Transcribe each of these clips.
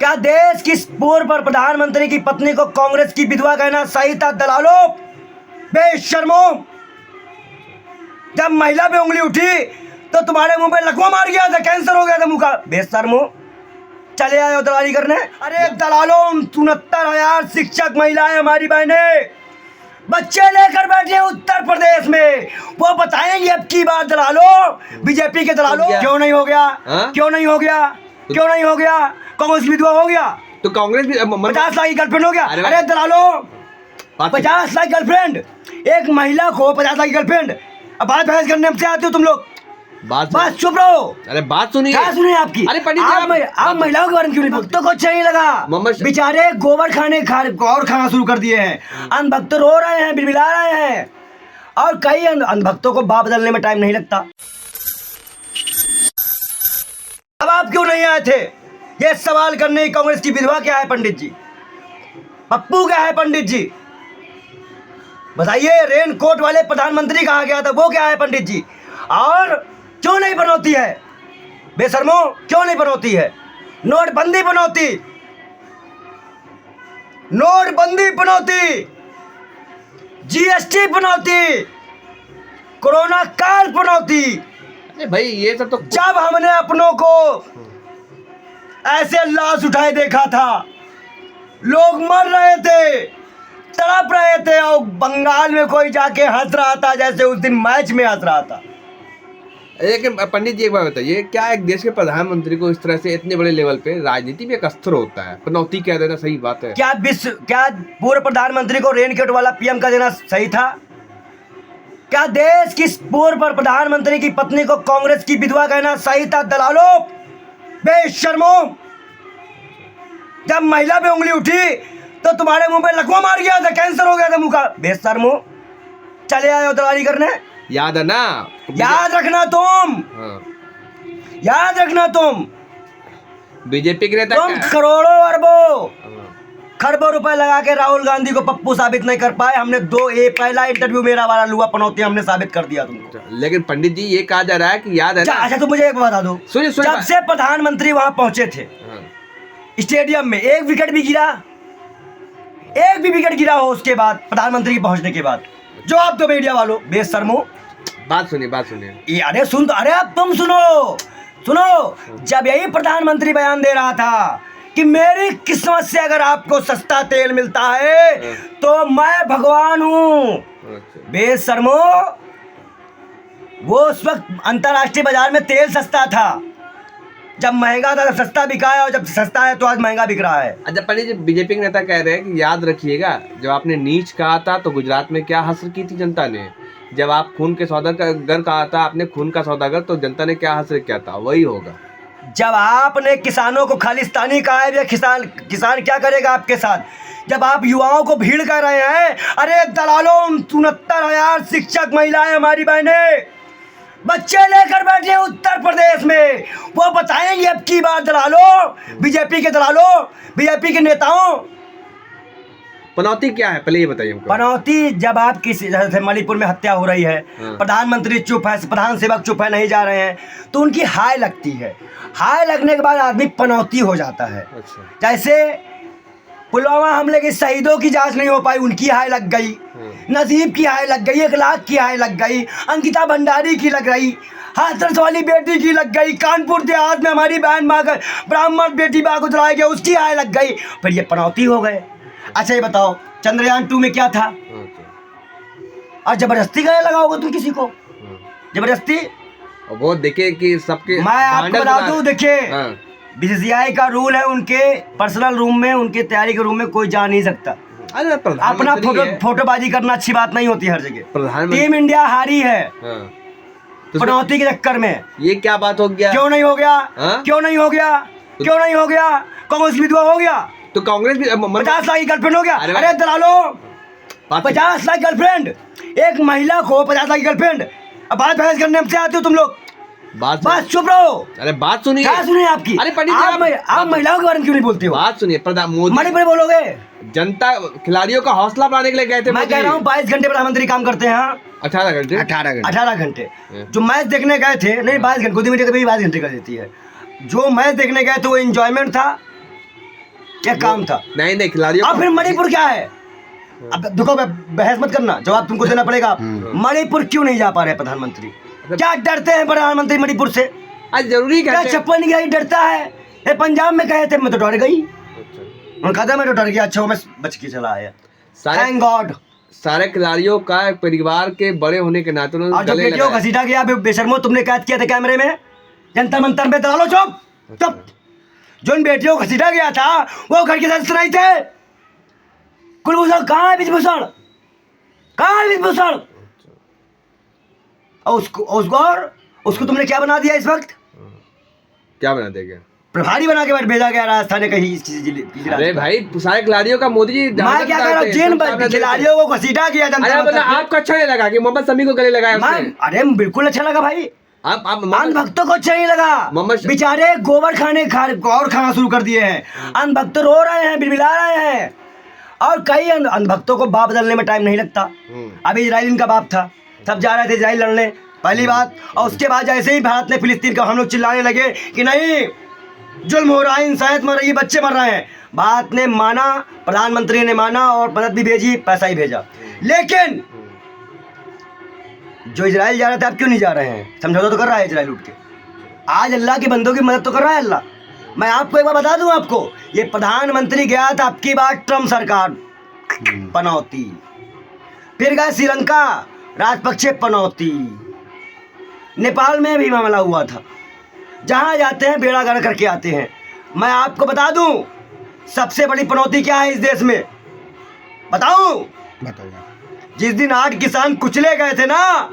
क्या देश की पूर्व प्रधानमंत्री की पत्नी को कांग्रेस की विधवा कहना सही था? दलालों, बेशर्मो। जब महिला पे उंगली उठी तो तुम्हारे मुंह पे लकवा मार गया था, कैंसर हो गया था मुंह का। बेशर्मो, चले आए हो दलाली करने। अरे दलालों, 69,000 शिक्षक महिलाएं हमारी बहनें बच्चे लेकर बैठे उत्तर प्रदेश में, वो बताएंगे अब की बार। दलालों, बीजेपी के दलालों, क्यों नहीं हो गया? क्यों नहीं हो गया? क्यों नहीं हो गया? कांग्रेस की विधवा हो गया तो कांग्रेस भी 50 लाख की गर्लफ्रेंड हो गया। अरे दलालों, 50 लाख गर्लफ्रेंड, एक महिला को 50 लाख की गर्लफ्रेंड। अब बात बहस करने से आते हो तुम लोग, बात चुप रहो। अरे बात सुनिए, क्या सुनिए आपकी? अरे पंडित आप महिलाओं के बारे में क्यों नहीं बोलते? तो कुछ नहीं लगा, बेचारे गोबर खाना शुरू कर दिए हैं। अंधभक्त रो रहे हैं, बिलबिला रहे हैं, और कई अंधभक्तों को बाप बदलने में टाइम नहीं लगता। अब आप क्यों नहीं आए थे ये सवाल करने? कांग्रेस की विधवा क्या है पंडित जी? पप्पू क्या है पंडित जी? बताइए। रेन कोट वाले प्रधानमंत्री कहा गया था, वो क्या है पंडित जी? और क्यों नहीं बनौती है? बेशर्मो, क्यों नहीं बनौती है? नोटबंदी बनौती, नोटबंदी बनौती, जीएसटी बनौती, कोरोना काल बनौती। अरे भाई ये सब तो जब हमने अपनों को ऐसे लाश उठाए देखा था, लोग मर रहे थे, तड़प रहे थे, और बंगाल में कोई जाके हंस रहा था जैसे उस दिन मैच में हंस रहा था। लेकिन पंडित जी एक बात बताइए, क्या एक देश के प्रधानमंत्री को इस तरह से इतने बड़े लेवल पे राजनीति में एक अस्त्र होता है? पनौती कह देना सही बात है? क्या पूर्व प्रधानमंत्री को रेनकोट वाला पीएम का देना सही था? क्या देश की पूर्व प्रधानमंत्री की पत्नी को कांग्रेस की विधवा कहना सही था? दलालों, बेशर्मो। जब महिला पे उंगली उठी तो तुम्हारे मुंह पे लकवा मार गया था, कैंसर हो गया था मुंह का। बेशर्मो, चले आए हो दलाली करने। याद है ना? याद रखना तुम, याद रखना तुम। बीजेपी के नेता तुम करोड़ों अरबों खरबों रुपए लगा के राहुल गांधी को पप्पू साबित नहीं कर पाए। हमने पहला इंटरव्यू मेरा वाला लुआ पनौती हमने साबित कर दिया तुमको। लेकिन पंडित जी ये कहा जा रहा है कि याद है ना? अच्छा, तो मुझे एक बता दो, जब से प्रधानमंत्री वहां पहुंचे थे स्टेडियम में, एक विकेट भी गिरा? एक भी विकेट गिरा हो उसके बाद, प्रधानमंत्री के पहुंचने के बाद? जो आप तो मीडिया वालों, बेशर्मो। बात सुनिए। अरे सुन तो, अरे अब तुम सुनो। जब यही प्रधानमंत्री बयान दे रहा था कि मेरी किस्मत से अगर आपको सस्ता तेल मिलता है तो मैं भगवान हूं। बेशर्मो, वो उस वक्त अंतरराष्ट्रीय बाजार में तेल सस्ता था, जब महंगा था तब सस्ता बिका है, और जब सस्ता है तो आज महंगा बिक रहा है। अच्छा पंडित जी, बीजेपी के नेता कह रहे हैं कि याद रखिएगा, जब आपने नीच कहा था तो गुजरात में क्या हासिल की थी जनता ने? जब आप खून के सौदागर कहा था, आपने खून का सौदागर, तो जनता ने क्या हासिल किया था? वही होगा। जब आपने किसानों को खालिस्तानी कहा है, किसान क्या करेगा आपके साथ? जब आप युवाओं को भीड़ कर रहे हैं। अरे दलालों, 69,000 शिक्षक महिलाएं हमारी बहनें बच्चे लेकर बैठे उत्तर प्रदेश में, वो बताएंगे अब की बार। दलालों, बीजेपी के दलालों, बीजेपी के नेताओं, पनौती क्या है पहले ये बताइए हमको। पनौती, जब आप किसी जैसे मणिपुर में हत्या हो रही है, प्रधानमंत्री चुप है, प्रधान सेवक चुप है, नहीं जा रहे हैं, तो उनकी हाय लगती है। हाय लगने के बाद आदमी पनौती हो जाता है। अच्छा। जैसे पुलवामा हमले के शहीदों की जांच नहीं हो पाई, उनकी हाय लग गई। नजीब की हाय लग गई, 1 लाख की हाय लग गई, अंकिता भंडारी की लग गई, हाथरस वाली बेटी की लग गई, कानपुर देहात में हमारी बहन माँ का ब्राह्मण बेटी माँ को जलाया गया, उसकी हाय लग गई। फिर ये पनौती हो गए। अच्छा ये बताओ, चंद्रयान 2 में क्या था? और जबरदस्ती गले लगा होगा तुम किसी को? जबरदस्ती? वो देखे कि सबके, मैं आपको बता दूं, देखिए बीसीसीआई का रूल है, उनके पर्सनल रूम में, उनके तैयारी के रूम में कोई जा नहीं सकता। अपना फोटोबाजी करना अच्छी बात नहीं होती हर जगह। टीम इंडिया हारी है पनौती के चक्कर में। ये क्या बात हो गया? क्यों नहीं हो गया? क्यों नहीं हो गया? क्यों नहीं हो गया? कांग्रेस विधवा हो गया तो कांग्रेस भी 50 लाख की गर्लफ्रेंड हो गया। अरे दलालों, 50 लाख गर्लफ्रेंड, एक महिला को 50 लाख की गर्लफ्रेंड। अब बात बहस करने से आते हो तुम लोग, बात चुप रहो। अरे बात सुनिए। क्या सुनिए आपकी? अरे पंडित आप महिलाओं के बारे में क्यों नहीं बोलते हो? बात सुनिए। प्रधान मोदी मणिपुर बोलोगे? जनता खिलाड़ियों का हौसला बढ़ाने के लिए गए थे। मैं कह रहा हूँ 22 घंटे प्रधानमंत्री काम करते हैं। 18 घंटे जो मैच देखने गए थे, नहीं 22 घंटे, गोदी मीडिया कभी 22 घंटे कर देती है। जो मैच देखने गए थे वो एंजॉयमेंट था, क्या काम था? नहीं नहीं, खिलाड़ियों अब फिर मणिपुर क्या है? अब देखो, बहस मत करना, जवाब तुमको देना पड़ेगा। मणिपुर क्यों नहीं जा पा रहे प्रधानमंत्री? क्या डरते हैं प्रधानमंत्री मणिपुर से? आज जरूरी क्या कहते हैं। चप्पल नहीं गई डरता है? ये पंजाब में कहे थे मैं तो डर गई, अच्छा। उन्होंने कहा था मैं तो डर गया, अच्छा मैं बच के चला आया, सारे थैंक गॉड। सारे खिलाड़ियों का परिवार के बड़े होने के नाते उन्होंने और जो गले बेटियों को लगाया। घसीटा गया बेशर्मो, तुमने कैद किया था कैमरे में, जंतर मंतर में, दलालो चुप चुप। जो इन बेटियों को घसीटा गया था वो घर के सदस्य नहीं थे। कुलभूषण कहाँ है? विभूषण कहाँ है? विभूषण और उसको तुमने क्या बना दिया इस वक्त? क्या बना देगा? प्रभारी बना के भेजा गया राजस्थान कहीं किसी अरे भाई, सारे खिलाड़ियों का मोदी जी मैं क्या कह रहा हूँ, जिन खिलाड़ियों को घसीटा गया अरे जनता मतलब आपको अच्छा नहीं लगा कि मोहम्मद शमी को गले लगाया उसने? अरे बिल्कुल अच्छा लगा भाई, आप अंध भक्तों को अच्छा नहीं लगा। मोहम्मद बेचारे गोबर और खाना शुरू कर दिए हैं, अंध भक्त रो रहे हैं, बिलबिला रहे हैं। और कई अंध भक्तों को बाप बदलने में टाइम नहीं लगता। अभी इजराइल इनका बाप था, सब जा रहे थे इजराइल लड़ने, पहली बात। और उसके बाद जैसे ही भारत ने फिलिस्तीन का, हम लोग चिल्लाने लगे कि नहीं जुल्म हो रहा है, इंसानियत मर रही है, बच्चे मर रहे हैं। भारत ने माना, प्रधानमंत्री ने माना और मदद भी भेजी, पैसा ही भेजा। लेकिन जो इजराइल जा रहे थे अब क्यों नहीं जा रहे हैं? समझौता तो कर रहा है इजराइल उठ के, आज अल्लाह के बंदों की मदद तो कर रहा है अल्लाह। मैं आपको एक बार बता दूं, आपको ये प्रधानमंत्री गया था अब की बार ट्रम्प सरकार पनौती, फिर गया श्रीलंका राजपक्षे पनौती, नेपाल में भी मामला हुआ था। जहाँ जाते हैं बेड़ा गर्क करके आते हैं। मैं आपको बता दूं सबसे बड़ी पनौती क्या है इस देश में, बताऊं? जिस दिन 8 किसान कुचले गए थे ना,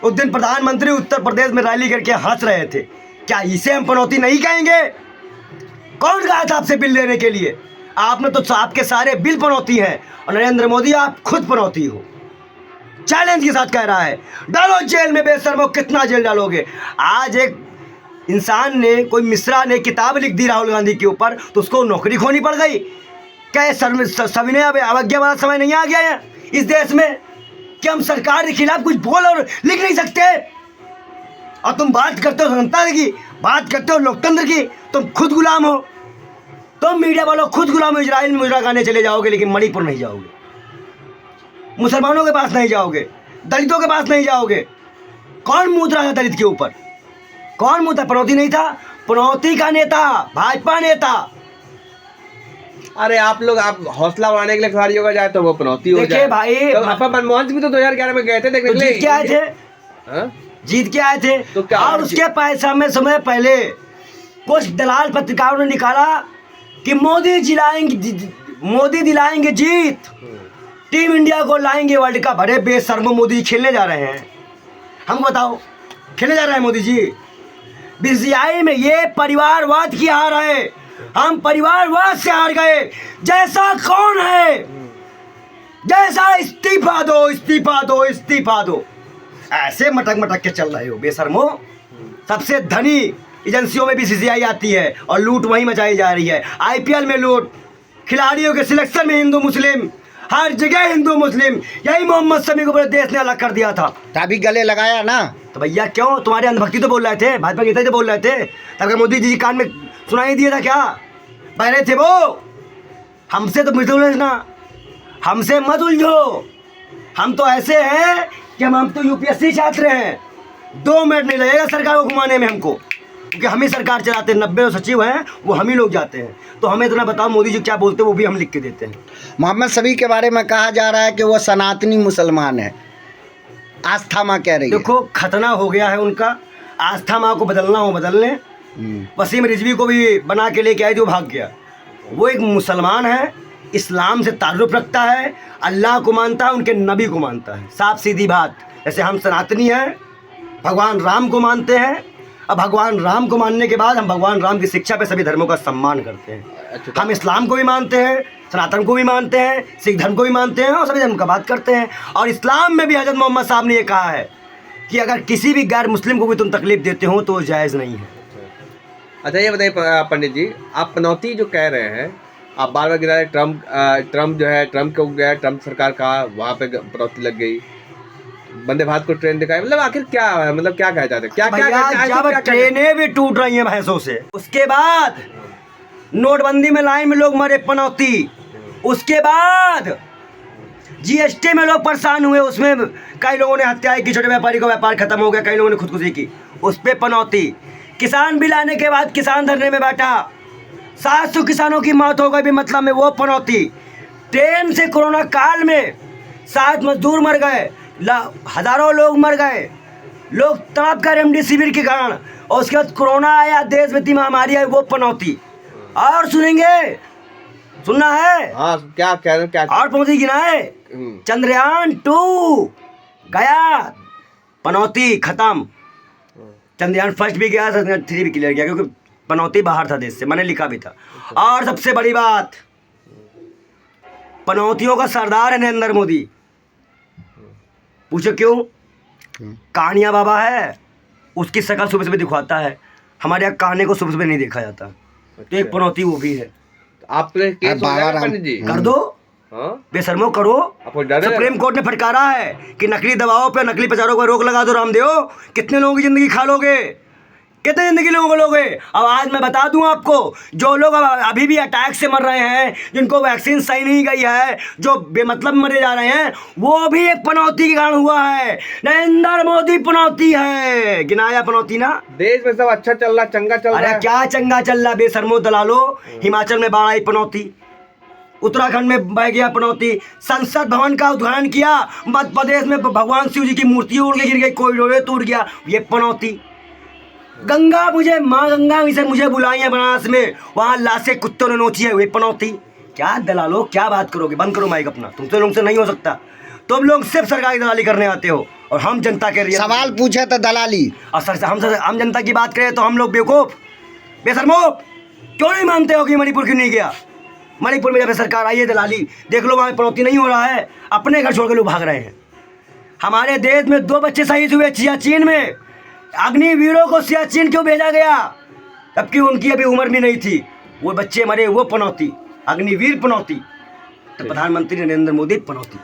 उस दिन प्रधानमंत्री उत्तर प्रदेश में रैली करके हंस रहे थे। क्या इसे हम पनौती नहीं कहेंगे? कौन कहा था आपसे बिल लेने के लिए? आपने तो आपके सारे बिल पनौती हैं, और नरेंद्र मोदी आप खुद पनौती हो। चैलेंज के साथ कह रहा है, डालो जेल में बेशर्मो, कितना जेल डालोगे? आज एक इंसान ने, कोई मिश्रा ने किताब लिख दी राहुल गांधी के ऊपर, तो उसको नौकरी खोनी पड़ गई। क्या सविनय अवज्ञा वाला समय नहीं आ गया है इस देश में कि हम सरकार के खिलाफ कुछ बोल और लिख नहीं सकते? और तुम बात करते हो स्वतंत्रता की, बात करते हो लोकतंत्र की, तुम खुद गुलाम हो। तुम मीडिया वालों खुद गुलाम हो। इजराइल में मुजरा गाने चले जाओगे लेकिन मणिपुर नहीं जाओगे, मुसलमानों के पास नहीं जाओगे, दलितों के पास नहीं जाओगे। कौन मुद्रा था दलित के ऊपर? कौन मुद्दा? पनौती नहीं था, पनौती का नेता, भाजपा नेता। अरे आप लोग, आप हौसला बढ़ाने के लिए खिलाड़ियों का जाए तो वो पनौती हो जाए। देखिए भाई, तो आप मनमोहन सिंह भी तो 2011 में गए थे देखने के लिए। जीत के आए थे, हाँ? जीत के आए थे। तो क्या और उसके पैसा में समय पहले कुछ दलाल पत्रकारों ने निकाला कि मोदी दिलाएंगे जीत, टीम इंडिया को लाएंगे वर्ल्ड कप। अरे बेशर्मो, मोदी खेलने जा रहे हैं? हम बताओ, खेलने जा रहे हैं मोदी जी? बीसीसीआई में ये परिवारवाद की हार है, हम परिवारवाद से हार गए। जैसा कौन है, जैसा इस्तीफा दो, इस्तीफा दो, इस्तीफा दो, ऐसे मटक मटक के चल रहे हो बेशर्मो। सबसे धनी एजेंसियों में बीसीसीआई आती है और लूट वहीं मचाई जा रही है। आईपीएल में लूट, खिलाड़ियों के सिलेक्शन में हिंदू मुस्लिम, हर जगह हिंदू मुस्लिम। यही मोहम्मद शमी को पूरे देश ने अलग कर दिया था, तभी गले लगाया ना। तो भैया क्यों? तुम्हारे अंधभक्ति तो बोल रहे थे, भाजपा के नेता तो बोल रहे थे, तब मोदी जी कान में सुनाई दिया था क्या? बहरे थे वो। हमसे तो मत उलझना, हमसे मत उलझो। हम तो ऐसे हैं कि हम तो यूपीएससी छात्र हैं, 2 मिनट नहीं लगेगा सरकार को घुमाने में हमको, क्योंकि हम ही सरकार चलाते हैं। 90 सचिव हैं वो हम ही लोग जाते हैं। तो हमें इतना बताओ मोदी जी क्या बोलते हैं, वो भी हम लिख के देते हैं। मोहम्मद शमी के बारे में कहा जा रहा है कि वो सनातनी मुसलमान है, आस्था माँ कह रही है। देखो खतना हो गया है उनका, आस्था माँ को बदलना हो बदल लें। वसीम रिजवी को भी बना के लेके आए जो भाग गया। वो एक मुसलमान है, इस्लाम से ताल्लुक़ रखता है, अल्लाह को मानता है, उनके नबी को मानता है। साफ सीधी बात। जैसे हम सनातनी हैं, भगवान राम को मानते हैं। अब भगवान राम को मानने के बाद हम भगवान राम की शिक्षा पे सभी धर्मों का सम्मान करते हैं। हम इस्लाम को भी मानते हैं, सनातन को भी मानते हैं, सिख धर्म को भी मानते हैं और सभी धर्म का बात करते हैं। और इस्लाम में भी हज़रत मोहम्मद साहब ने ये कहा है कि अगर किसी भी गैर मुस्लिम को भी तुम तकलीफ देते हो तो वो जायज़ नहीं है। अच्छा ये बताइए पंडित जी, आप पनौती जो कह रहे हैं, आप बार बार गिरा रहे, ट्रम्प जो है, ट्रम्प को गया, ट्रम्प सरकार का वहाँ पे पनौती लग गई, वंदे भारत को ट्रेन दिखाई, मतलब आखिर क्या है, मतलब क्या कहा जाता है? क्या क्या जब ट्रेनें भी टूट रही हैं भैंसों से, उसके बाद नोटबंदी में लाइन में लोग मरे, पनौती। उसके बाद जीएसटी में लोग परेशान हुए, उसमें कई लोगों ने हत्याएं की, छोटे व्यापारी का व्यापार खत्म हो गया, कई लोगों ने खुदकुशी की, उस पर पनौती। किसान बिल आने के बाद किसान धरने में बैठा, 700 किसानों की मौत हो गई भी मतलब में, वो पनौती। ट्रेन से कोरोना काल में 7 मजदूर मर गए, हजारों लोग मर गए, लोग तड़प कर रेमडेसिविर के कारण, और उसके बाद कोरोना आया, देश में इतनी महामारी आई, वो पनौती। और सुनेंगे, सुनना है? हाँ, क्या कह रहे हैं, क्या? और पनौती गिनाए, चंद्रयान 2 गया, पनौती खत्म। चंद्रयान फर्स्ट भी गया, चंद्रयान 3 भी क्लियर गया, क्योंकि पनौती बाहर था देश से, मैंने लिखा भी था। और सबसे बड़ी बात, पनौतियों का सरदार है नरेंद्र मोदी। पूछो क्यों? कहानियाँ बाबा है, उसकी शक्ल सुबह सुबह दिखवाता है, हमारे यहाँ कहानी को सुबह सुबह नहीं देखा जाता। तो एक पनौती वो भी है। आपने केस हो जाएगा पंडित जी? कर दो, हाँ? बेशर्मो करो। आपको डर है? सुप्रीम कोर्ट ने फटकारा है कि नकली दवाओं पे, नकली प्रचारों पर रोक लगा दो। रामदेव, कितने लोगों की जिंदगी खा लोगे, कितने जिंदगी लोगों को लोगे? अब आज मैं बता दूं आपको, जो लोग अभी भी अटैक से मर रहे हैं, जिनको वैक्सीन सही नहीं गई है, जो बेमतलब मरे जा रहे हैं, वो भी एक पनौती के कारण हुआ है। नरेंद्र मोदी पनौती है, गिनाया पनौती ना। देश में सब अच्छा चल रहा, चंगा चल रहा अरे है। क्या चंगा चल रहा, बेशर्मो दलालो। हिमाचल में बाढ़ आई, पनौती। उत्तराखंड में बह गया, पनौती। संसद भवन का उद्घाटन किया, मध्य प्रदेश में भगवान शिव जी की मूर्ति उड़ के गिर गई, कॉरिडोर टूट गया, ये पनौती। गंगा, माँ गंगा से मुझे बुलाई है बनारस में, वहाँ लाशें कुत्तों ने नोची है, वे पनौती। क्या दलालो, क्या बात करोगे? बंद करो माइक अपना, तुमसे लोगों से नहीं हो सकता। तुम लोग सिर्फ सरकारी दलाली करने आते हो, और हम जनता के लिए सवाल पूछे तो दलाली। और सर हम जनता की बात करें तो हम लोग बेवकूफ, बेशर्मो। क्यों नहीं मानते हो कि मणिपुर क्यों नहीं गया? मणिपुर में जब सरकार आई है, दलाली देख लो, वहाँ पनौती नहीं हो रहा है, अपने घर छोड़ के लोग भाग रहे हैं। हमारे देश में 2 बच्चे शहीद हुए सियाचिन में। अग्निवीरों को सियाचिन क्यों भेजा गया, जबकि उनकी अभी उम्र भी नहीं थी? वो बच्चे मरे, वो पनौती, अग्निवीर पनौती। तो प्रधानमंत्री नरेंद्र मोदी पनौती।